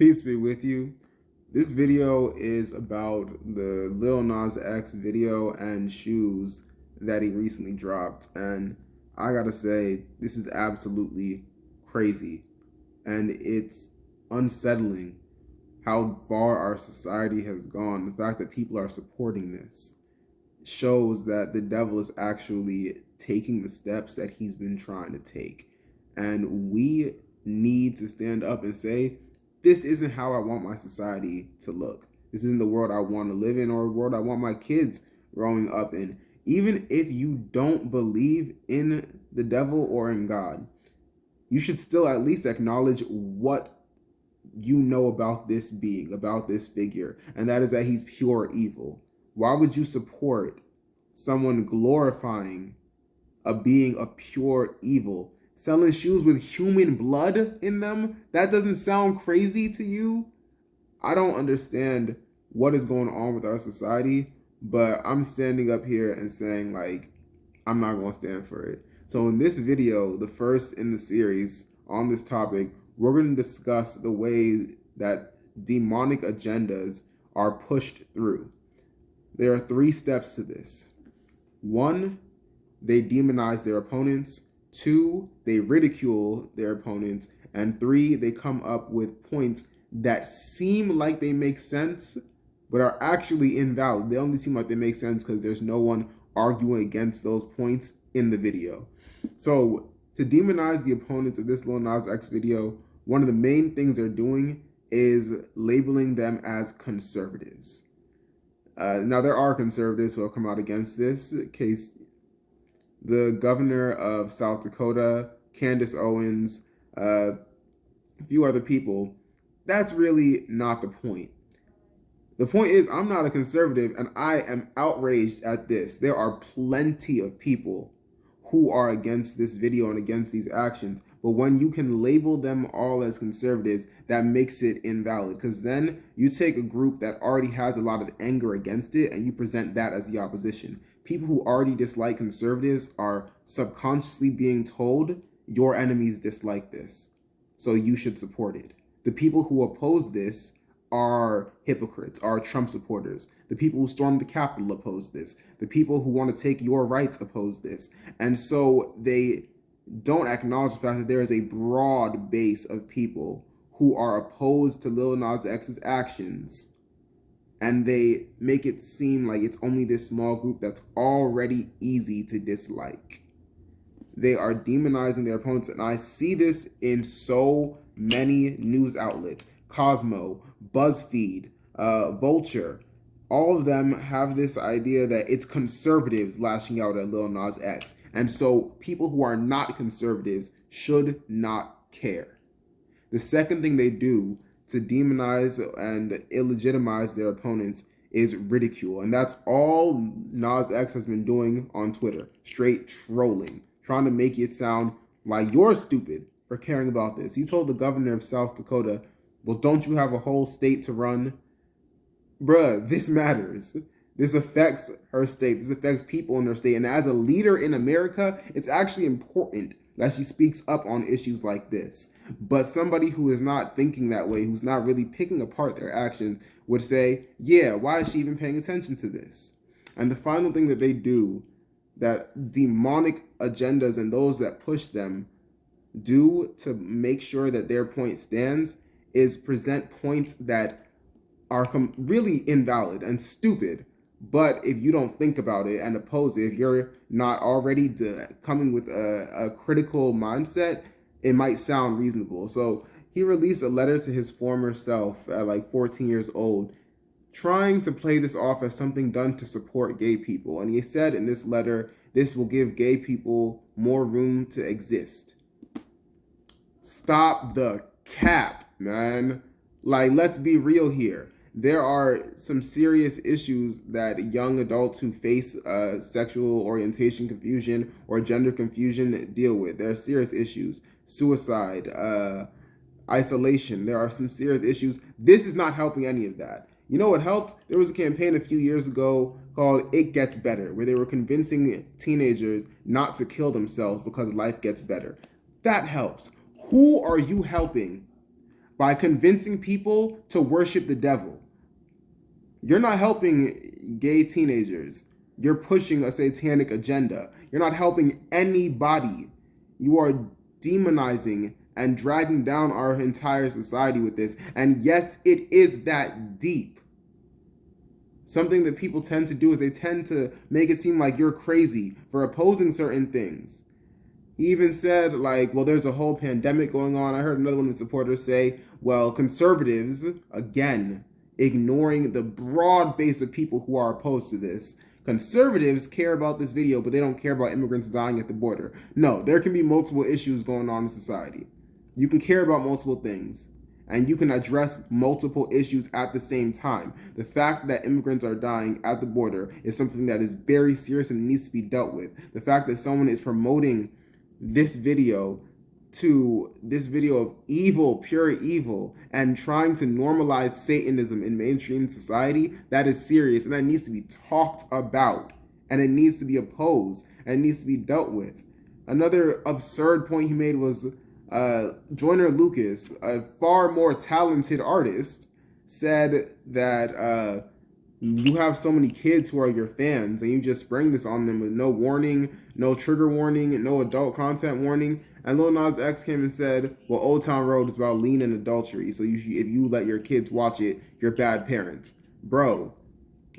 Peace be with you. This video is about the Lil Nas X video and shoes that he recently dropped. And I gotta say, this is absolutely crazy. And it's unsettling how far our society has gone. The fact that people are supporting this shows that the devil is actually taking the steps that he's been trying to take. And we need to stand up and say, this isn't how I want my society to look. This isn't the world I want to live in or the world I want my kids growing up in. Even if you don't believe in the devil or in God, you should still at least acknowledge what you know about this being, about this figure, and that is that he's pure evil. Why would you support someone glorifying a being of pure evil? Selling shoes with human blood in them? That doesn't sound crazy to you? I don't understand what is going on with our society, but I'm standing up here and saying, like, I'm not going to stand for it. So in this video, the first in the series on this topic, we're going to discuss the way that demonic agendas are pushed through. There are 3 steps to this. 1, they demonize their opponents. 2, they ridicule their opponents. And 3, they come up with points that seem like they make sense, but are actually invalid. They only seem like they make sense because there's no one arguing against those points in the video. So to demonize the opponents of this Lil Nas X video, one of the main things they're doing is labeling them as conservatives. Now, there are conservatives who have come out against this case. The governor of South Dakota, Candace Owens, a few other people. That's really not the point. The point is, I'm not a conservative and I am outraged at this. There are plenty of people who are against this video and against these actions. But when you can label them all as conservatives, that makes it invalid. Because then you take a group that already has a lot of anger against it and you present that as the opposition. People who already dislike conservatives are subconsciously being told, your enemies dislike this, so you should support it. The people who oppose this are hypocrites, are Trump supporters. The people who stormed the Capitol oppose this. The people who want to take your rights oppose this. And so they don't acknowledge the fact that there is a broad base of people who are opposed to Lil Nas X's actions. And they make it seem like it's only this small group that's already easy to dislike. They are demonizing their opponents. And I see this in so many news outlets. Cosmo, BuzzFeed, Vulture, all of them have this idea that it's conservatives lashing out at Lil Nas X. And so people who are not conservatives should not care. The second thing they do to demonize and illegitimize their opponents is ridicule. And that's all Nas X has been doing on Twitter. Straight trolling. Trying to make it sound like you're stupid for caring about this. He told the governor of South Dakota, well, don't you have a whole state to run? Bruh, this matters. This affects her state. This affects people in her state. And as a leader in America, it's actually important that she speaks up on issues like this. But somebody who is not thinking that way, who's not really picking apart their actions, would say, yeah, why is she even paying attention to this? And the final thing that they do, that demonic agendas and those that push them do to make sure that their point stands, is present points that are really invalid and stupid. But if you don't think about it and oppose it, if you're not already coming with a critical mindset, it might sound reasonable. So he released a letter to his former self at like 14 years old, trying to play this off as something done to support gay people. And he said in this letter, this will give gay people more room to exist. Stop the cap, man. Like, let's be real here. There are some serious issues that young adults who face sexual orientation confusion or gender confusion deal with. There are serious issues. Suicide, isolation. There are some serious issues. This is not helping any of that. You know what helped? There was a campaign a few years ago called It Gets Better, where they were convincing teenagers not to kill themselves because life gets better. That helps. Who are you helping by convincing people to worship the devil. You're not helping gay teenagers. You're pushing a satanic agenda. You're not helping anybody. You are demonizing and dragging down our entire society with this. And yes, it is that deep. Something that people tend to do is they tend to make it seem like you're crazy for opposing certain things. He even said, like, well, there's a whole pandemic going on. I heard another one of his supporters say, well, conservatives, again, ignoring the broad base of people who are opposed to this. Conservatives care about this video, but they don't care about immigrants dying at the border. No, there can be multiple issues going on in society. You can care about multiple things, and you can address multiple issues at the same time. The fact that immigrants are dying at the border is something that is very serious and needs to be dealt with. The fact that someone is promoting this video of evil, pure evil, and trying to normalize Satanism in mainstream society, that is serious, and that needs to be talked about, and it needs to be opposed, and it needs to be dealt with. Another absurd point he made was Joyner Lucas, a far more talented artist, said that you have so many kids who are your fans, and you just spring this on them with no warning, no trigger warning, no adult content warning. And Lil Nas X came and said, well, Old Town Road is about lean and adultery, so if you let your kids watch it, you're bad parents. Bro,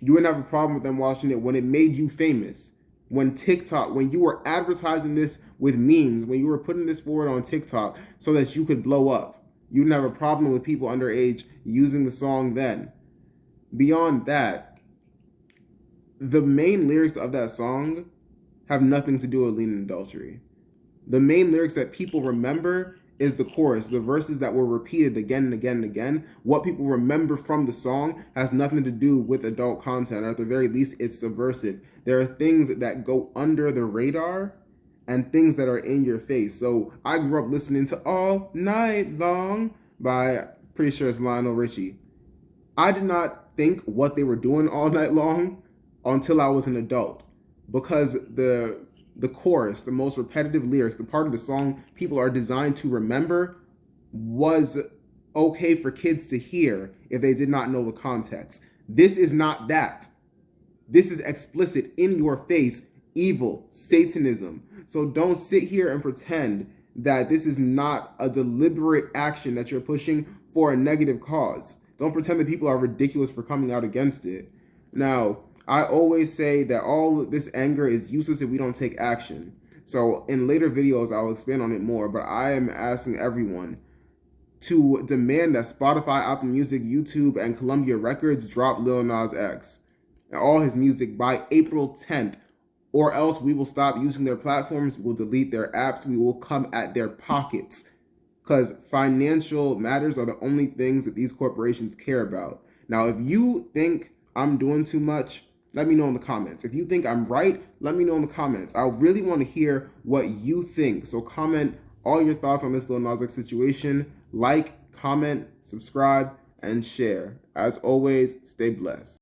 you wouldn't have a problem with them watching it when it made you famous. When you were advertising this with memes, when you were putting this forward on TikTok so that you could blow up, you wouldn't have a problem with people underage using the song then. Beyond that, the main lyrics of that song have nothing to do with lean and adultery. The main lyrics that people remember is the chorus, the verses that were repeated again and again and again. What people remember from the song has nothing to do with adult content, or at the very least, it's subversive. There are things that go under the radar and things that are in your face. So I grew up listening to All Night Long by, pretty sure it's Lionel Richie. I did not think what they were doing all night long until I was an adult, because the chorus, the most repetitive lyrics, the part of the song people are designed to remember, was okay for kids to hear if they did not know the context. This is not that. This is explicit, in your face, evil, Satanism. So don't sit here and pretend that this is not a deliberate action that you're pushing for a negative cause. Don't pretend that people are ridiculous for coming out against it. Now, I always say that all this anger is useless if we don't take action. So in later videos, I'll expand on it more, but I am asking everyone to demand that Spotify, Apple Music, YouTube, and Columbia Records drop Lil Nas X and all his music by April 10th, or else we will stop using their platforms, we will delete their apps, we will come at their pockets. Because financial matters are the only things that these corporations care about. Now, if you think I'm doing too much, let me know in the comments. If you think I'm right, let me know in the comments. I really want to hear what you think. So comment all your thoughts on this Lil Nas X situation. Like, comment, subscribe, and share. As always, stay blessed.